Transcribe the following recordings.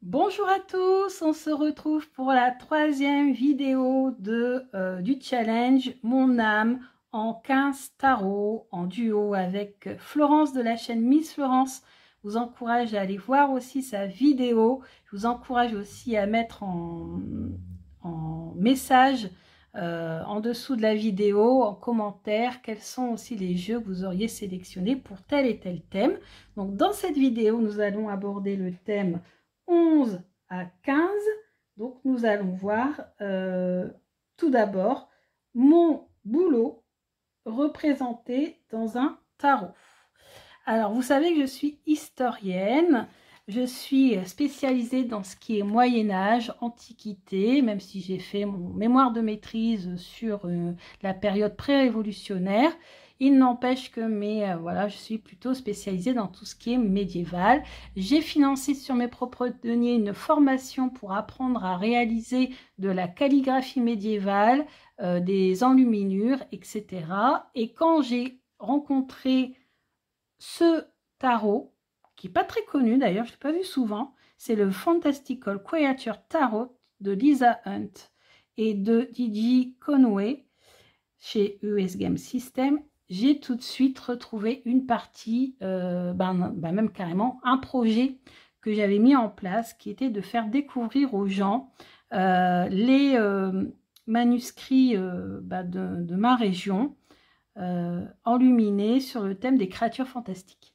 Bonjour à tous, on se retrouve pour la troisième vidéo du challenge Mon âme en 15 tarots en duo avec Florence de la chaîne Miss Florence. Je vous encourage à aller voir aussi sa vidéo. Je vous encourage aussi à mettre en message en dessous de la vidéo, en commentaire, quels sont aussi les jeux que vous auriez sélectionnés pour tel et tel thème. Donc dans cette vidéo, nous allons aborder le thème 11 à 15. Donc nous allons voir tout d'abord mon boulot représenté dans un tarot. Alors vous savez que je suis historienne, je suis spécialisée dans ce qui est Moyen-Âge, Antiquité, même si j'ai fait mon mémoire de maîtrise sur la période pré-révolutionnaire. Il n'empêche que voilà, je suis plutôt spécialisée dans tout ce qui est médiéval. J'ai financé sur mes propres deniers une formation pour apprendre à réaliser de la calligraphie médiévale, des enluminures, etc. Et quand j'ai rencontré ce tarot, qui n'est pas très connu d'ailleurs, je ne l'ai pas vu souvent, c'est le Fantastical Creature Tarot de Lisa Hunt et de Gigi Conway chez US Game System. J'ai tout de suite retrouvé une partie, même carrément un projet que j'avais mis en place, qui était de faire découvrir aux gens les manuscrits de ma région, enluminés sur le thème des créatures fantastiques.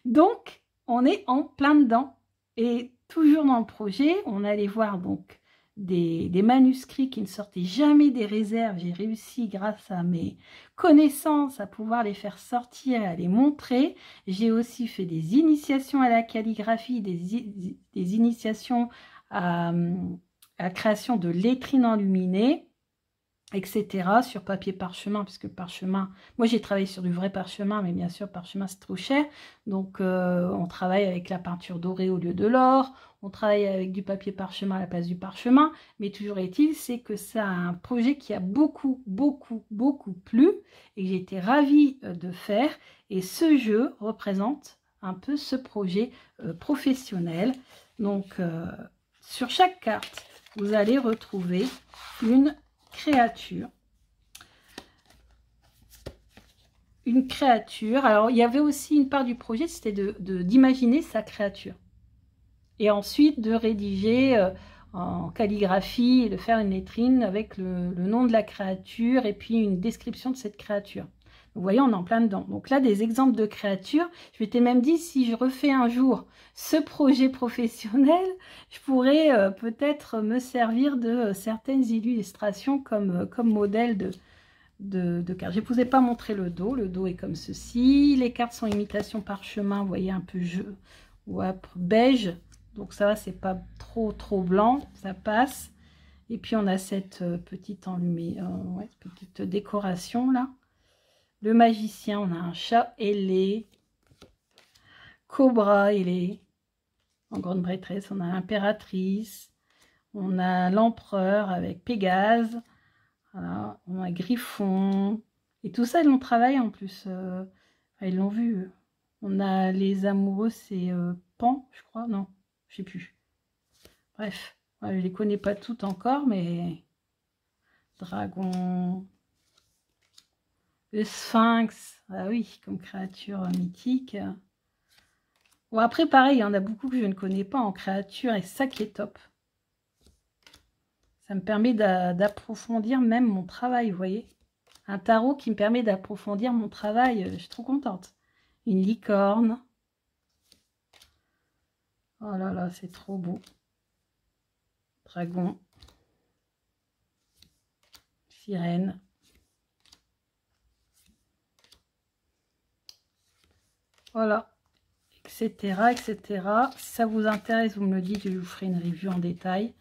Donc, on est en plein dedans. Et toujours dans le projet, on allait voir donc des manuscrits qui ne sortaient jamais des réserves. J'ai réussi, grâce à mes connaissances, à pouvoir les faire sortir et à les montrer. J'ai aussi fait des initiations à la calligraphie, des initiations à la création de lettrines enluminées, etc. sur papier parchemin, puisque parchemin, moi j'ai travaillé sur du vrai parchemin, mais bien sûr parchemin c'est trop cher, donc on travaille avec la peinture dorée au lieu de l'or, on travaille avec du papier parchemin à la place du parchemin, mais toujours est-il, c'est que c'est un projet qui a beaucoup plu, et que j'ai été ravie de faire, et ce jeu représente un peu ce projet professionnel. Donc sur chaque carte, vous allez retrouver une créature. Une créature. Alors, il y avait aussi une part du projet, c'était d'imaginer sa créature. Et ensuite, de rédiger en calligraphie, de faire une lettrine avec le nom de la créature et puis une description de cette créature. Vous voyez, on est en plein dedans. Donc là, des exemples de créatures. Je m'étais même dit, si je refais un jour ce projet professionnel, je pourrais peut-être me servir de certaines illustrations comme modèle de cartes. Je ne vous ai pas montré le dos. Le dos est comme ceci. Les cartes sont imitation parchemin, vous voyez, un peu beige. Donc ça va, c'est pas trop blanc, ça passe. Et puis on a cette petite petite décoration là. Le magicien, on a un chat ailé, cobra ailé, en grande prêtresse, on a l'impératrice, on a l'empereur avec Pégase, voilà, on a Griffon, et tout ça, ils l'ont travaillé en plus, ils l'ont vu. On a les amoureux, c'est Pan, je crois, non, je sais plus. Bref, je ne les connais pas toutes encore, mais dragon... Le sphinx, ah oui, comme créature mythique. Bon, après, pareil, il y en a beaucoup que je ne connais pas en créature, et c'est ça qui est top. Ça me permet d'approfondir même mon travail, vous voyez. Un tarot qui me permet d'approfondir mon travail, je suis trop contente. Une licorne. Oh là là, c'est trop beau. Dragon. Sirène. Voilà, etc., etc. Si ça vous intéresse, vous me le dites, je vous ferai une review en détail.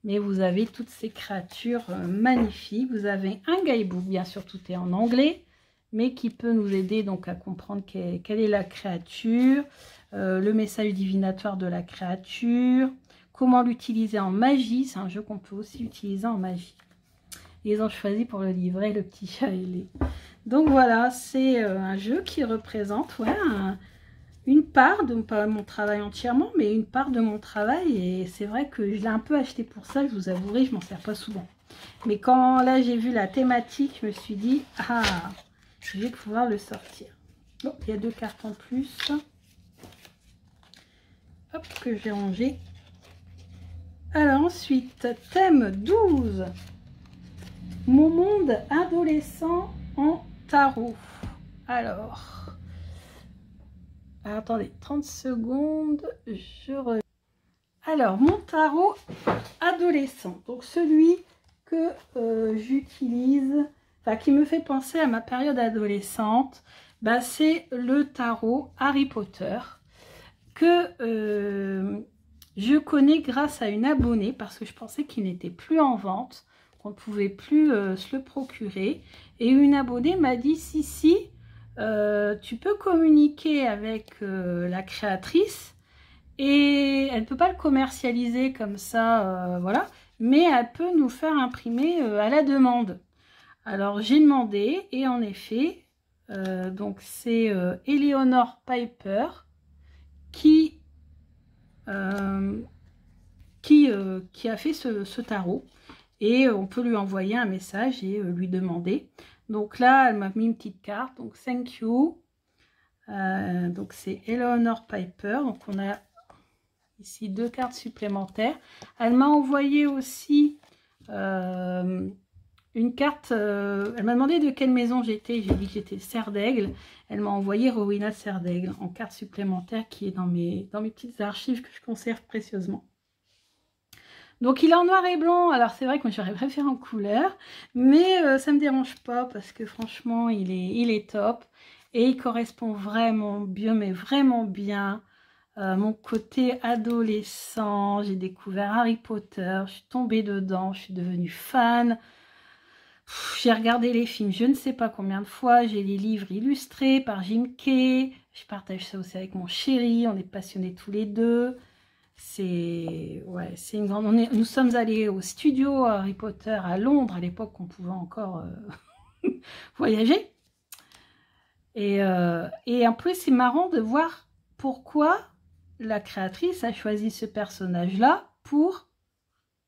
Mais vous avez toutes ces créatures magnifiques. Vous avez un guidebook, bien sûr, tout est en anglais, mais qui peut nous aider donc à comprendre quelle est la créature, le message divinatoire de la créature, comment l'utiliser en magie. C'est un jeu qu'on peut aussi utiliser en magie. Ils ont choisi pour le livret le petit chat ailé. Donc voilà, c'est un jeu qui représente une part de pas mon travail entièrement, mais une part de mon travail. Et c'est vrai que je l'ai un peu acheté pour ça, je vous avouerai, je m'en sers pas souvent. Mais quand là j'ai vu la thématique, je me suis dit, ah, je vais pouvoir le sortir. Bon, il y a 2 cartes en plus. Hop, que j'ai rangé. Alors ensuite, thème 12. Mon monde adolescent en tarot. Alors, attendez, 30 secondes, je reviens. Alors, mon tarot adolescent, donc celui que j'utilise, enfin qui me fait penser à ma période adolescente, bah, c'est le tarot Harry Potter que je connais grâce à une abonnée parce que je pensais qu'il n'était plus en vente, qu'on ne pouvait plus se le procurer. Et une abonnée m'a dit si, tu peux communiquer avec la créatrice et elle ne peut pas le commercialiser comme ça, voilà, mais elle peut nous faire imprimer à la demande. Alors j'ai demandé et en effet, donc c'est Eleanor Piper qui a fait ce tarot. Et on peut lui envoyer un message et lui demander. Donc là, elle m'a mis une petite carte. Donc, thank you. Donc, c'est Eleanor Piper. Donc, on a ici 2 cartes supplémentaires. Elle m'a envoyé aussi une carte. Elle m'a demandé de quelle maison j'étais. J'ai dit que j'étais Serre d'Aigle. Elle m'a envoyé Rowena Serre d'Aigle en carte supplémentaire qui est dans mes petites archives que je conserve précieusement. Donc il est en noir et blanc, alors c'est vrai que moi j'aurais préféré en couleur, mais ça me dérange pas parce que franchement il est top et il correspond vraiment bien, mais vraiment bien à mon côté adolescent. J'ai découvert Harry Potter, je suis tombée dedans, je suis devenue fan. J'ai regardé les films je ne sais pas combien de fois, j'ai les livres illustrés par Jim Kay, je partage ça aussi avec mon chéri, on est passionnés tous les deux. C'est une grande. Nous sommes allés au studio Harry Potter à Londres à l'époque qu'on pouvait encore voyager. Et en plus, c'est marrant de voir pourquoi la créatrice a choisi ce personnage-là pour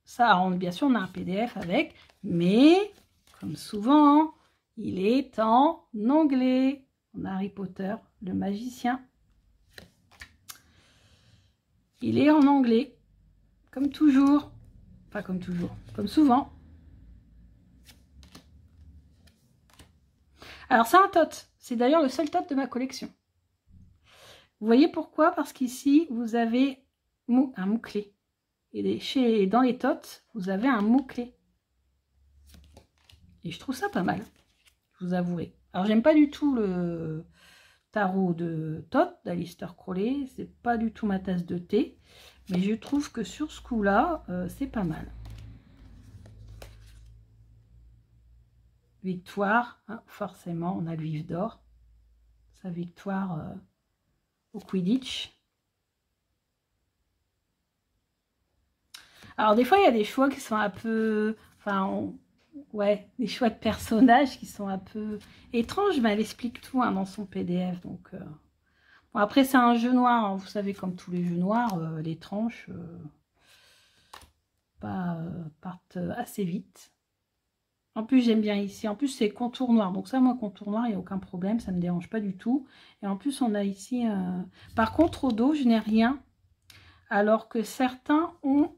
ça. Alors, bien sûr, on a un PDF avec, mais comme souvent, il est en anglais. On a Harry Potter, le magicien. Il est en anglais, comme toujours. Enfin, comme toujours, comme souvent. Alors, c'est un tote. C'est d'ailleurs le seul tote de ma collection. Vous voyez pourquoi? Parce qu'ici, vous avez un mot-clé. Et dans les totes, vous avez un mot-clé. Et je trouve ça pas mal, je vous avouerai. Alors, j'aime pas du tout le tarot de Thoth d'Aleister Crowley. C'est pas du tout ma tasse de thé. Mais je trouve que sur ce coup-là, c'est pas mal. Victoire, hein, forcément, on a le vif d'or. Sa victoire au Quidditch. Alors, des fois, il y a des choix qui sont un peu... Enfin, ouais, des choix de personnages qui sont un peu étranges, mais elle explique tout hein, dans son PDF. Donc, bon, après, c'est un jeu noir. Hein, vous savez, comme tous les jeux noirs, les tranches partent assez vite. En plus, j'aime bien ici. En plus, c'est contour noir. Donc ça, moi, contour noir, il n'y a aucun problème. Ça ne me dérange pas du tout. Et en plus, on a ici... Par contre, au dos, je n'ai rien. Alors que certains ont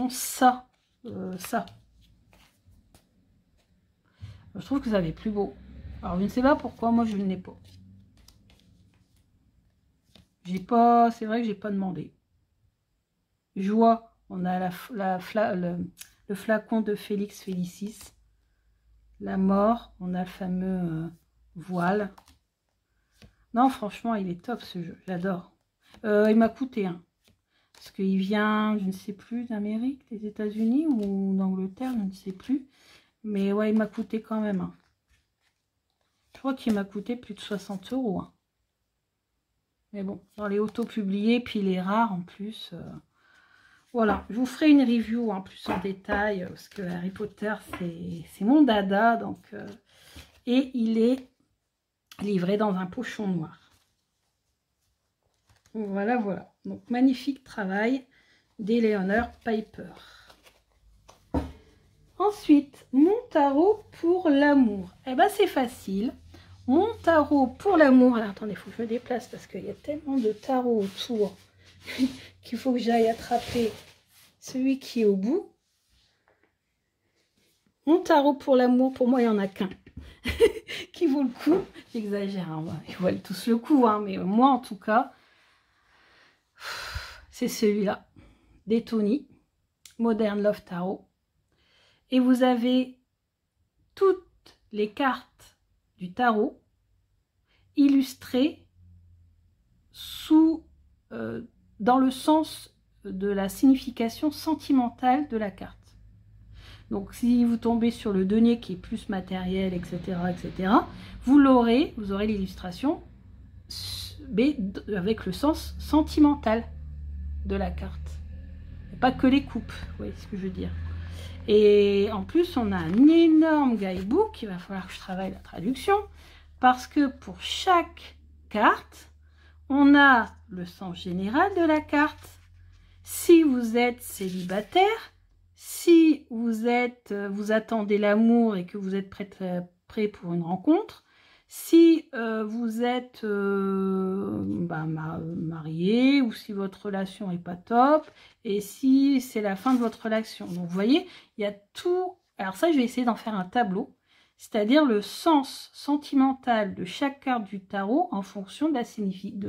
ça. Ça. Je trouve que ça va plus beau. Alors, je ne sais pas pourquoi. Moi, je ne l'ai pas. J'ai pas... C'est vrai que j'ai pas demandé. Joie. On a le flacon de Félix Félicis. La mort, on a le fameux voile. Non, franchement, il est top ce jeu, j'adore. Il m'a coûté, hein, parce qu'il vient, je ne sais plus, d'Amérique, des États-Unis ou d'Angleterre, je ne sais plus. Mais ouais, il m'a coûté quand même. Hein. Je crois qu'il m'a coûté plus de 60 €. Hein. Mais bon, dans les auto-publiés, puis les rares en plus... Voilà, je vous ferai une review en plus en détail, parce que Harry Potter, c'est mon dada. Donc, et il est livré dans un pochon noir. Voilà, voilà. Donc, magnifique travail d'Eleanor Piper. Ensuite, mon tarot pour l'amour. Eh ben, c'est facile. Mon tarot pour l'amour. Alors, attendez, il faut que je me déplace parce qu'il y a tellement de tarots autour qu'il faut que j'aille attraper celui qui est au bout. Mon tarot pour l'amour, pour moi, il n'y en a qu'un qui vaut le coup. J'exagère, hein, ils valent tous le coup, hein, mais moi, en tout cas, c'est celui-là, des Tony, Modern Love Tarot. Et vous avez toutes les cartes du tarot illustrées dans le sens de la signification sentimentale de la carte. Donc, si vous tombez sur le denier qui est plus matériel, etc., etc., vous aurez l'illustration avec le sens sentimental de la carte. Et pas que les coupes, vous voyez ce que je veux dire. Et en plus, on a un énorme guidebook, il va falloir que je travaille la traduction, parce que pour chaque carte, on a le sens général de la carte. Si vous êtes célibataire, si vous attendez l'amour et que vous êtes prêt pour une rencontre, si vous êtes marié ou si votre relation n'est pas top et si c'est la fin de votre relation. Donc vous voyez, il y a tout. Alors ça, je vais essayer d'en faire un tableau, c'est-à-dire le sens sentimental de chaque carte du tarot en fonction de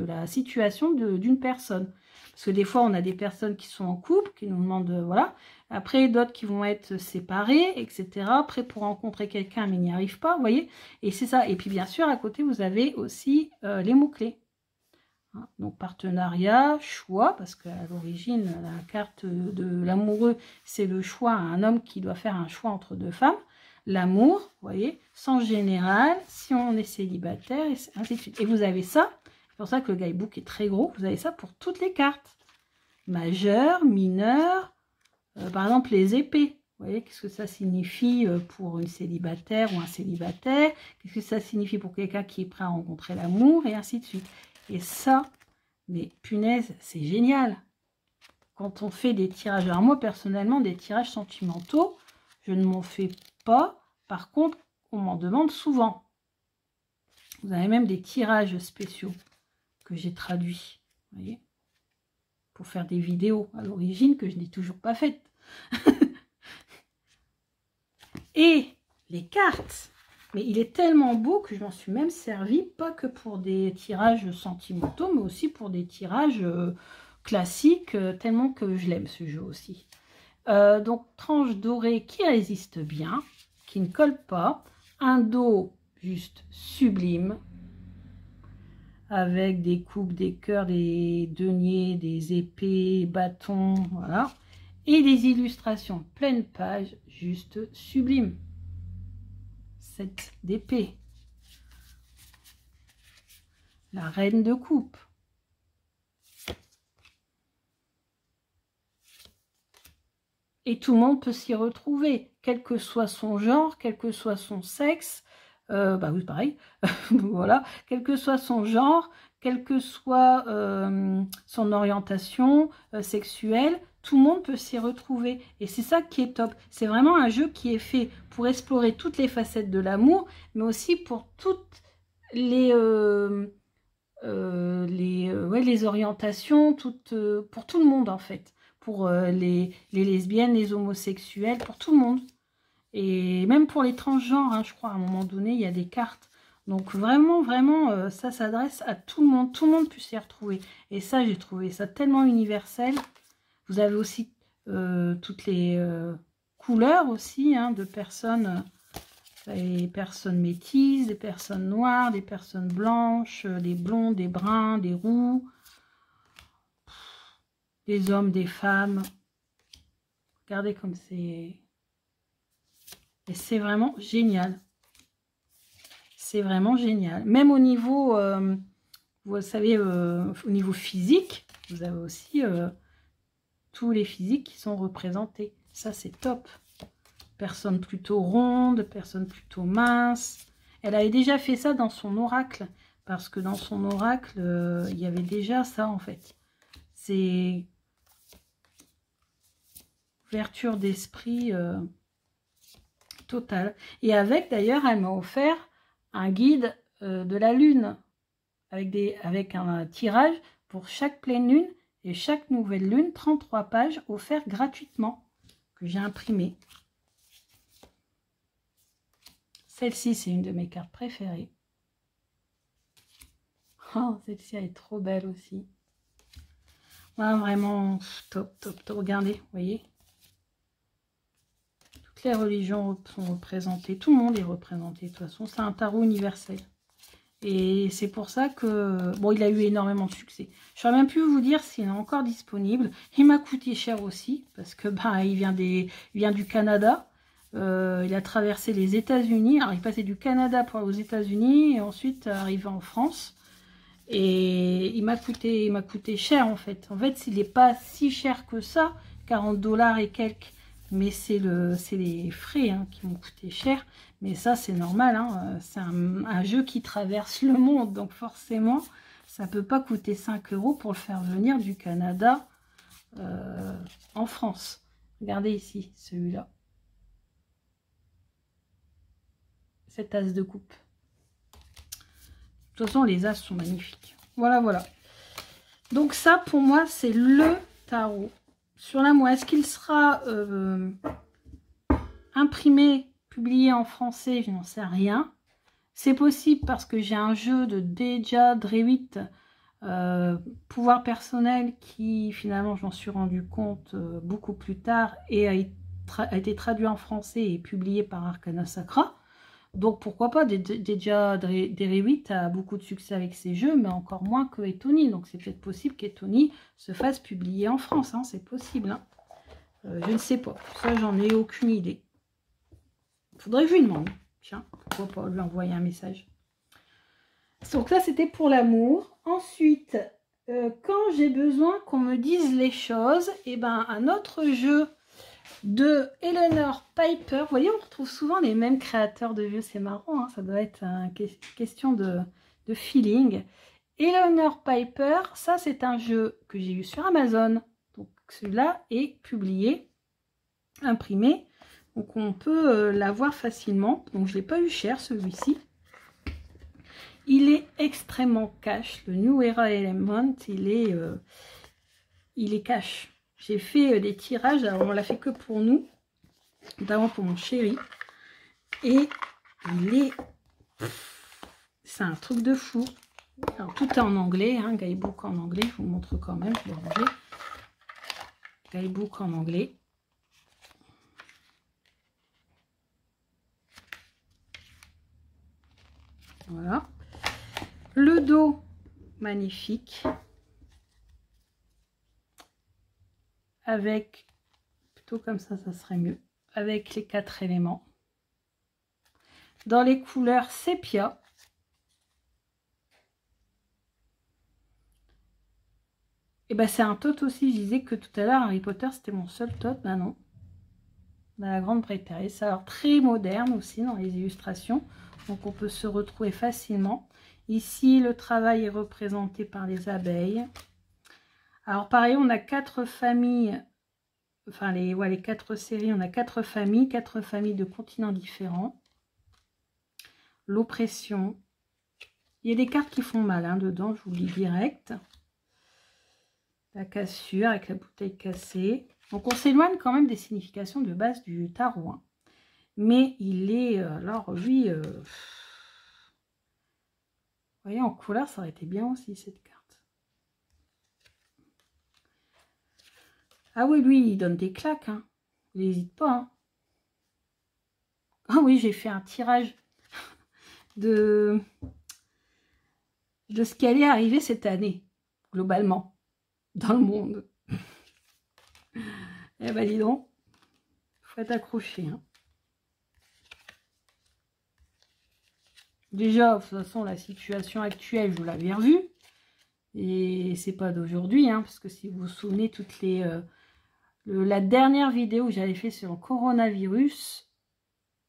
la situation d'une personne. Parce que des fois, on a des personnes qui sont en couple, qui nous demandent, voilà. Après, d'autres qui vont être séparés, etc. Prêts pour rencontrer quelqu'un, mais n'y arrivent pas, vous voyez. Et c'est ça. Et puis, bien sûr, à côté, vous avez aussi les mots-clés. Hein, donc, partenariat, choix, parce qu'à l'origine, la carte de l'amoureux, c'est le choix, un homme qui doit faire un choix entre deux femmes. L'amour, vous voyez, sens général, si on est célibataire, et ainsi de suite. Et vous avez ça. C'est pour ça que le guidebook est très gros. Vous avez ça pour toutes les cartes. Majeur, mineur, par exemple les épées. Vous voyez, qu'est-ce que ça signifie pour une célibataire ou un célibataire? Qu'est-ce que ça signifie pour quelqu'un qui est prêt à rencontrer l'amour? Et ainsi de suite. Et ça, mais punaise, c'est génial. Quand on fait des tirages, alors moi personnellement, des tirages sentimentaux, je ne m'en fais pas. Par contre, on m'en demande souvent. Vous avez même des tirages spéciaux que j'ai traduits, vous voyez, pour faire des vidéos à l'origine que je n'ai toujours pas faites. Et les cartes, mais il est tellement beau que je m'en suis même servi, pas que pour des tirages sentimentaux, mais aussi pour des tirages classiques, tellement que je l'aime ce jeu aussi. Donc, tranche dorée qui résiste bien, qui ne colle pas, un dos juste sublime, avec des coupes, des cœurs, des deniers, des épées, bâtons, voilà. Et des illustrations pleine page, juste sublime. 7 d'épée. La reine de coupe. Et tout le monde peut s'y retrouver, quel que soit son genre, quel que soit son sexe. Bah oui, pareil, voilà, quel que soit son genre, quelle que soit son orientation sexuelle, tout le monde peut s'y retrouver. Et c'est ça qui est top. C'est vraiment un jeu qui est fait pour explorer toutes les facettes de l'amour, mais aussi pour toutes les orientations, pour tout le monde en fait. Pour les lesbiennes, les homosexuels, pour tout le monde. Et même pour les transgenres, hein, je crois, à un moment donné, il y a des cartes. Donc vraiment, vraiment, ça s'adresse à tout le monde. Tout le monde peut s'y retrouver. Et ça, j'ai trouvé ça tellement universel. Vous avez aussi toutes les couleurs aussi, hein, de personnes. Les personnes métisses, des personnes noires, des personnes blanches, des blonds, des bruns, des roux. Des hommes, des femmes. Regardez comme c'est... Et c'est vraiment génial. C'est vraiment génial. Même au niveau, vous savez, au niveau physique, vous avez aussi tous les physiques qui sont représentés. Ça, c'est top. Personne plutôt ronde, personne plutôt mince. Elle avait déjà fait ça dans son oracle. parce que dans son oracle, il y avait déjà ça en fait. C'est ouverture d'esprit totale. Et avec, d'ailleurs, elle m'a offert un guide de la lune, avec un tirage pour chaque pleine lune et chaque nouvelle lune, 33 pages offertes gratuitement, que j'ai imprimé. Celle-ci, c'est une de mes cartes préférées. Oh, celle-ci, elle est trop belle aussi. Ouais, vraiment top, top, top. Regardez, vous voyez. Toutes les religions sont représentées. Tout le monde est représenté. De toute façon, c'est un tarot universel. Et c'est pour ça que... Bon, il a eu énormément de succès. Je ne saurais même plus vous dire s'il est encore disponible. Il m'a coûté cher aussi, parce que il vient du Canada. Il a traversé les États-Unis. Alors, il passait du Canada aux États-Unis et ensuite arrivé en France. Et il m'a coûté cher en fait. En fait, il n'est pas si cher que ça, 40 $ et quelques. Mais c'est les frais hein, qui m'ont coûté cher. Mais ça, c'est normal. Hein. C'est un jeu qui traverse le monde. Donc forcément, ça ne peut pas coûter 5 € pour le faire venir du Canada en France. Regardez ici, celui-là. Cet as de coupe. De toute façon, les as sont magnifiques. Voilà, voilà. Donc ça, pour moi, c'est le tarot sur l'amour. Est-ce qu'il sera imprimé, publié en français? Je n'en sais rien. C'est possible parce que j'ai un jeu de Deja Drewit, pouvoir personnel, qui finalement, je m'en suis rendu compte beaucoup plus tard et a été traduit en français et publié par Arcana Sacra. Donc pourquoi pas, Deja Drewit a beaucoup de succès avec ses jeux, mais encore moins que Etony. Donc c'est peut-être possible qu'Etony se fasse publier en France, hein, c'est possible. Hein. Je ne sais pas, ça j'en ai aucune idée. Faudrait que je lui demande. Tiens, pourquoi pas lui envoyer un message. Donc là c'était pour l'amour. Ensuite, quand j'ai besoin qu'on me dise les choses, et ben un autre jeu de Eleanor Piper. Vous voyez, on retrouve souvent les mêmes créateurs de jeux, c'est marrant, hein, ça doit être une question de feeling. Eleanor Piper, ça c'est un jeu que j'ai eu sur Amazon. Donc celui-là est publié, imprimé, donc on peut l'avoir facilement. Donc je ne l'ai pas eu cher celui-ci. Il est extrêmement cash, le New Era Element, il est cash. J'ai fait des tirages, alors on l'a fait que pour nous, notamment pour mon chéri. Et c'est un truc de fou. Alors tout est en anglais, hein, guidebook en anglais, je vous montre quand même, je vais ranger. Guidebook en anglais. Voilà. Le dos, magnifique. Avec, plutôt comme ça serait mieux, avec les 4 éléments. Dans les couleurs sépia. Et ben c'est un tote aussi, je disais que tout à l'heure Harry Potter c'était mon seul tote, ben non. Dans la grande préparée, ça a l'air très moderne aussi dans les illustrations, donc on peut se retrouver facilement. Ici le travail est représenté par les abeilles. Alors pareil, on a 4 familles, enfin les 4 séries, on a 4 familles de continents différents. L'oppression. Il y a des cartes qui font mal hein, dedans, je vous le dis direct. La cassure avec la bouteille cassée. Donc on s'éloigne quand même des significations de base du tarot. Hein. Mais il est, alors lui, vous voyez en couleur ça aurait été bien aussi cette carte. Ah oui, lui, il donne des claques. Hein. Il n'hésite pas. Hein. Ah oui, j'ai fait un tirage de ce qui allait arriver cette année, globalement, dans le monde. Eh ben, dis donc, faut être accroché. Hein. Déjà, de toute façon, la situation actuelle, je vous l'avais revue. Et c'est pas d'aujourd'hui, hein, parce que si vous vous souvenez, toutes les... la dernière vidéo que j'avais fait sur le coronavirus,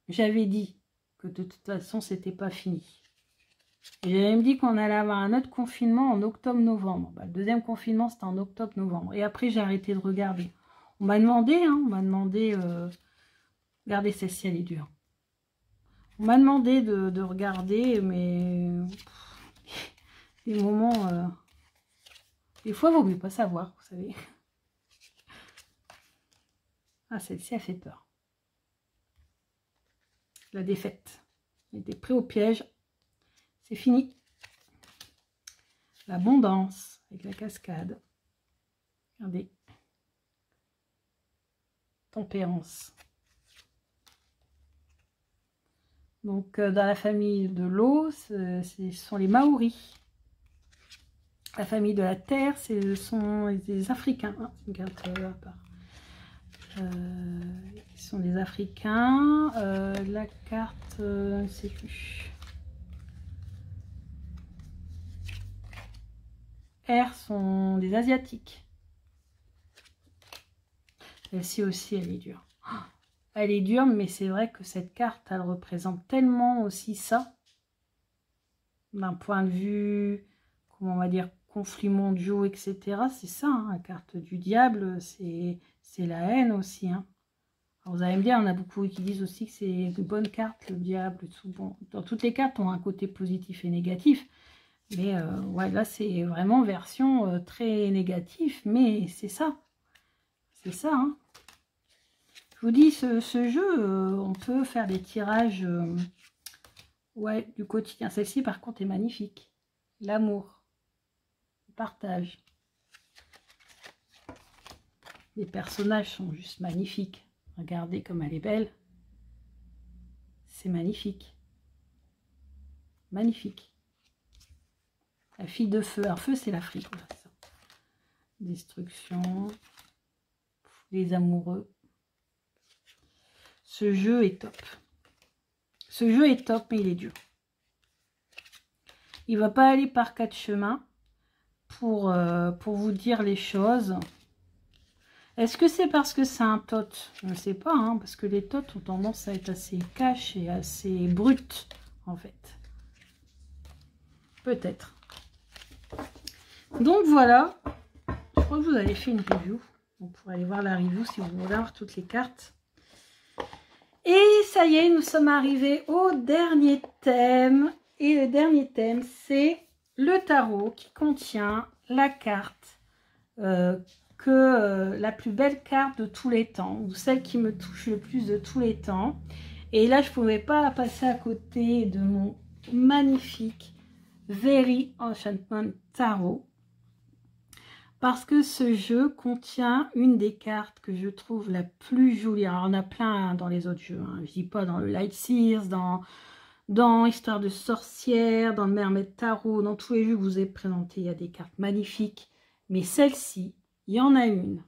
j'avais dit que de toute façon, c'était pas fini. J'avais me dit qu'on allait avoir un autre confinement en octobre-novembre. Bah, le deuxième confinement, c'était en octobre-novembre. Et après, j'ai arrêté de regarder. On m'a demandé, regardez, celle-ci, elle est dure. On m'a demandé de regarder, mais des moments... des fois, il vaut mieux pas savoir, vous savez. Ah, celle-ci, elle fait peur. La défaite. On était pris au piège. C'est fini. L'abondance avec la cascade. Regardez. Tempérance. Donc, dans la famille de l'eau, ce sont les Maoris. La famille de la terre, ce sont les Africains. Ah, c'est une carte à part. Ce sont des Africains. La carte, je ne sais plus. R sont des Asiatiques. Celle-ci aussi, elle est dure. Elle est dure, mais c'est vrai que cette carte, elle représente tellement aussi ça. D'un point de vue, comment on va dire, conflits mondiaux, etc. C'est ça, hein, la carte du diable, c'est la haine aussi. Hein. Alors vous allez me dire, il y en a beaucoup qui disent aussi que c'est une bonne carte, le diable. Tout. Bon, dans toutes les cartes ont un côté positif et négatif. Mais ouais, là, c'est vraiment version très négative, mais c'est ça. C'est ça, hein. Je vous dis, ce jeu, on peut faire des tirages ouais, du quotidien. Celle-ci, par contre, est magnifique. L'amour, le partage. Les personnages sont juste magnifiques. Regardez comme elle est belle. C'est magnifique. Magnifique. La fille de feu. Un feu, c'est l'Afrique. Destruction. Les amoureux. Ce jeu est top. Ce jeu est top, mais il est dur. Il ne va pas aller par quatre chemins pour vous dire les choses. Est-ce que c'est parce que c'est un tot? Je ne sais pas, hein, parce que les tots ont tendance à être assez cash et assez brutes, en fait. Peut-être. Donc voilà. Je crois que vous avez fait une review. On pourrait aller voir la review si vous voulez avoir toutes les cartes. Et ça y est, nous sommes arrivés au dernier thème. Et le dernier thème, c'est le tarot qui contient la carte la plus belle carte de tous les temps, ou celle qui me touche le plus de tous les temps. Et là, je ne pouvais pas passer à côté de mon magnifique Very Enchantment Tarot. Parce que ce jeu contient une des cartes que je trouve la plus jolie. Alors, on a plein dans les autres jeux. Hein. Je ne dis pas dans le Light Sears, dans Histoire de sorcière, dans le Mermaid Tarot, dans tous les jeux que je vous ai présentés, il y a des cartes magnifiques. Mais celle-ci, il y en a une.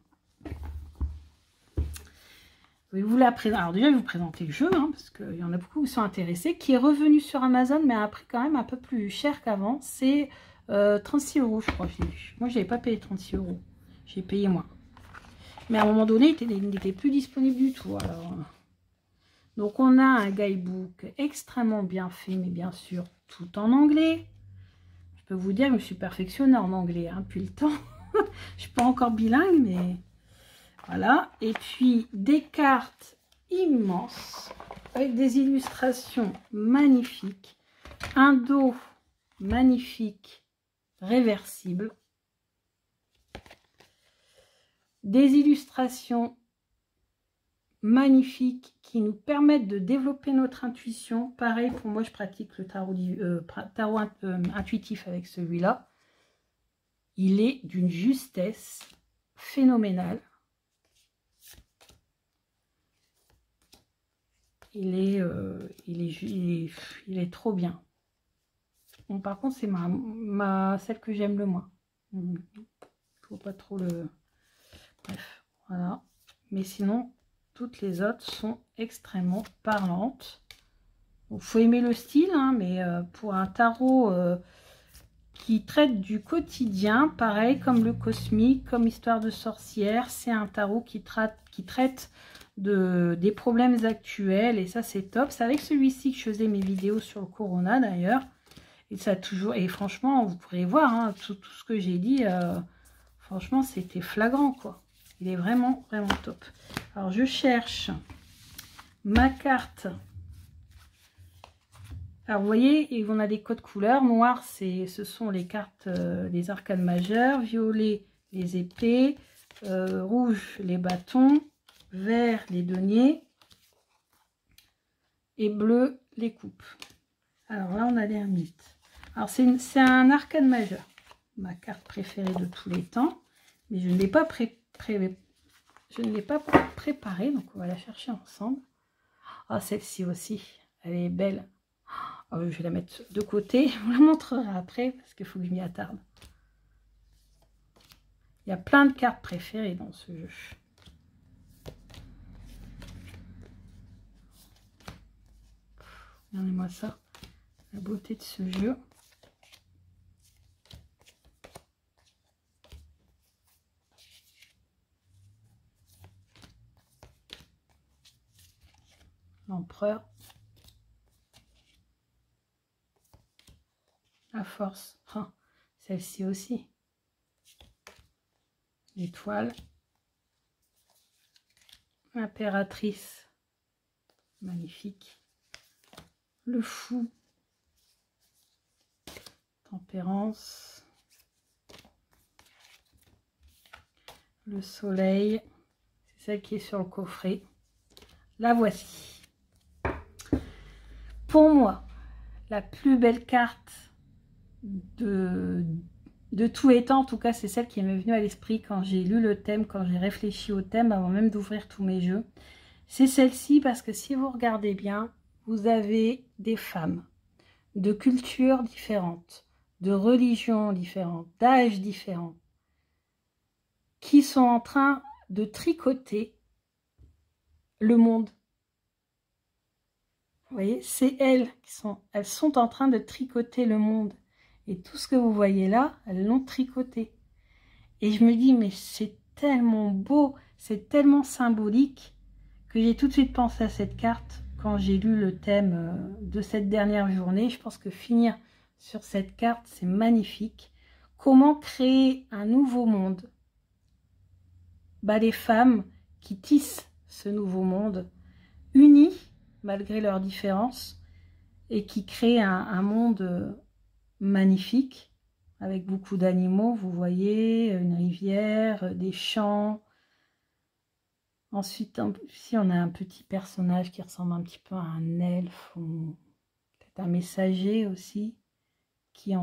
Je vais vous la présenter. Alors déjà, je vais vous présenter le jeu, hein, parce qu'il y en a beaucoup qui sont intéressés, qui est revenu sur Amazon, mais à un prix quand même un peu plus cher qu'avant. C'est 36 €, je crois, j'ai vu. Moi, je n'avais pas payé 36 €. J'ai payé moins. Mais à un moment donné, il n'était plus disponible du tout. Alors, donc, on a un guidebook extrêmement bien fait, mais bien sûr, tout en anglais. Je peux vous dire que je me suis perfectionnée en anglais hein, depuis le temps. Je ne suis pas encore bilingue, mais voilà. Et puis, des cartes immenses avec des illustrations magnifiques. Un dos magnifique. Réversible, des illustrations magnifiques qui nous permettent de développer notre intuition. Pareil, pour moi, je pratique le tarot intuitif avec celui-là. Il est d'une justesse phénoménale. Il est trop bien. Bon, par contre, c'est celle que j'aime le moins. Il faut pas trop le... Bref, voilà. Mais sinon, toutes les autres sont extrêmement parlantes. Il faut aimer le style, hein, mais pour un tarot qui traite du quotidien, pareil, comme le cosmique, comme Histoire de sorcière, c'est un tarot qui traite des problèmes actuels. Et ça, c'est top. C'est avec celui-ci que je faisais mes vidéos sur le Corona, d'ailleurs. Et ça a toujours, et franchement, vous pourrez voir, hein, tout ce que j'ai dit, franchement, c'était flagrant, quoi. Il est vraiment, vraiment top. Alors, je cherche ma carte. Alors, vous voyez, on a des codes couleurs. Noir, ce sont les cartes des arcanes majeures. Violet, les épées. Rouge, les bâtons. Vert, les deniers. Et bleu, les coupes. Alors là, on a l'ermite. Alors, c'est un arcane majeur. Ma carte préférée de tous les temps. Mais je ne l'ai pas préparée. Donc, on va la chercher ensemble. Ah, celle-ci aussi. Elle est belle. Oh, je vais la mettre de côté. Je vous la montrerai après parce qu'il faut que je m'y attarde. Il y a plein de cartes préférées dans ce jeu. Regardez-moi ça. La beauté de ce jeu. L'empereur. La force. Ah, celle-ci aussi. L'étoile. L'impératrice. Magnifique. Le fou. Tempérance. Le soleil. C'est celle qui est sur le coffret. La voici. Pour moi, la plus belle carte de tous les temps, en tout cas, c'est celle qui m'est venue à l'esprit quand j'ai lu le thème, quand j'ai réfléchi au thème, avant même d'ouvrir tous mes jeux. C'est celle-ci parce que si vous regardez bien, vous avez des femmes de cultures différentes, de religions différentes, d'âges différents, qui sont en train de tricoter le monde. Vous voyez, c'est elles sont en train de tricoter le monde. Et tout ce que vous voyez là, elles l'ont tricoté. Et je me dis, mais c'est tellement beau, c'est tellement symbolique, que j'ai tout de suite pensé à cette carte quand j'ai lu le thème de cette dernière journée. Je pense que finir sur cette carte, c'est magnifique. Comment créer un nouveau monde? Bah, les femmes qui tissent ce nouveau monde, unies, malgré leurs différences, et qui créent un monde magnifique, avec beaucoup d'animaux, vous voyez, une rivière, des champs. Ensuite, ici, on a un petit personnage qui ressemble un petit peu à un elfe, ou peut-être un messager aussi, qui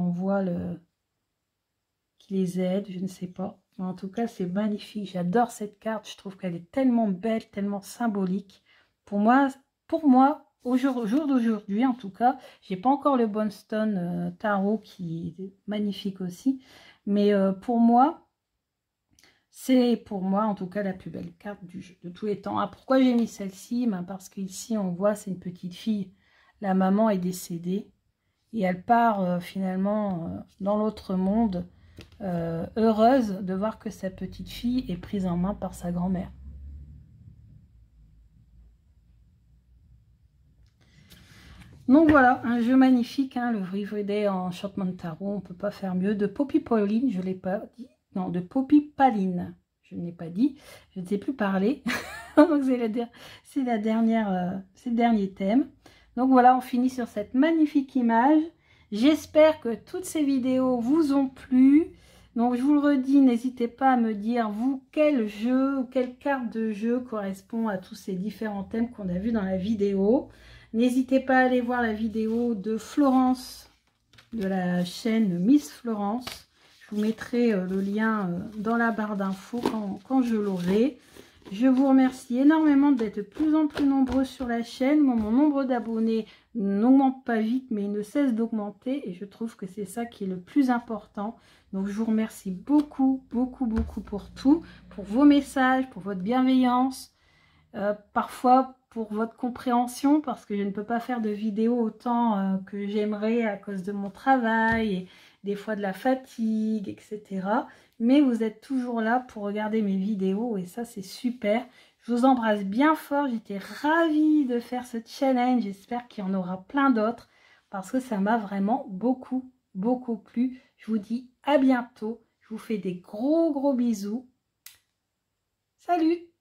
qui les aide, je ne sais pas. En tout cas, c'est magnifique. J'adore cette carte. Je trouve qu'elle est tellement belle, tellement symbolique. Pour moi, au jour d'aujourd'hui, en tout cas, j'ai pas encore le Bonstone Tarot qui est magnifique aussi. Mais pour moi, c'est en tout cas la plus belle carte du jeu de tous les temps. Ah, pourquoi j'ai mis celle-ci? Ben parce qu'ici, on voit, c'est une petite fille. La maman est décédée et elle part finalement dans l'autre monde. Heureuse de voir que sa petite fille est prise en main par sa grand-mère. Donc voilà, un jeu magnifique, hein, le Everyday Enchantment Tarot, on ne peut pas faire mieux. De Poppy Pauline, je ne l'ai pas dit. Non, de Poppy Paline, je ne l'ai pas dit. Je ne sais plus parler. Donc c'est la dernière, c'est le dernier thème. Donc voilà, on finit sur cette magnifique image. J'espère que toutes ces vidéos vous ont plu. Donc je vous le redis, n'hésitez pas à me dire, vous, quel jeu ou quelle carte de jeu correspond à tous ces différents thèmes qu'on a vus dans la vidéo. N'hésitez pas à aller voir la vidéo de Florence, de la chaîne Miss Florence. Je vous mettrai le lien dans la barre d'infos quand je l'aurai. Je vous remercie énormément d'être de plus en plus nombreux sur la chaîne. Moi, mon nombre d'abonnés n'augmente pas vite, mais il ne cesse d'augmenter. Et je trouve que c'est ça qui est le plus important. Donc, je vous remercie beaucoup, beaucoup, beaucoup pour tout. Pour vos messages, pour votre bienveillance. Parfois, pour votre compréhension, parce que je ne peux pas faire de vidéos autant que j'aimerais à cause de mon travail et des fois de la fatigue, etc. Mais vous êtes toujours là pour regarder mes vidéos et ça, c'est super. Je vous embrasse bien fort. J'étais ravie de faire ce challenge. J'espère qu'il y en aura plein d'autres. parce que ça m'a vraiment beaucoup plu. Je vous dis à bientôt. Je vous fais des gros bisous. Salut!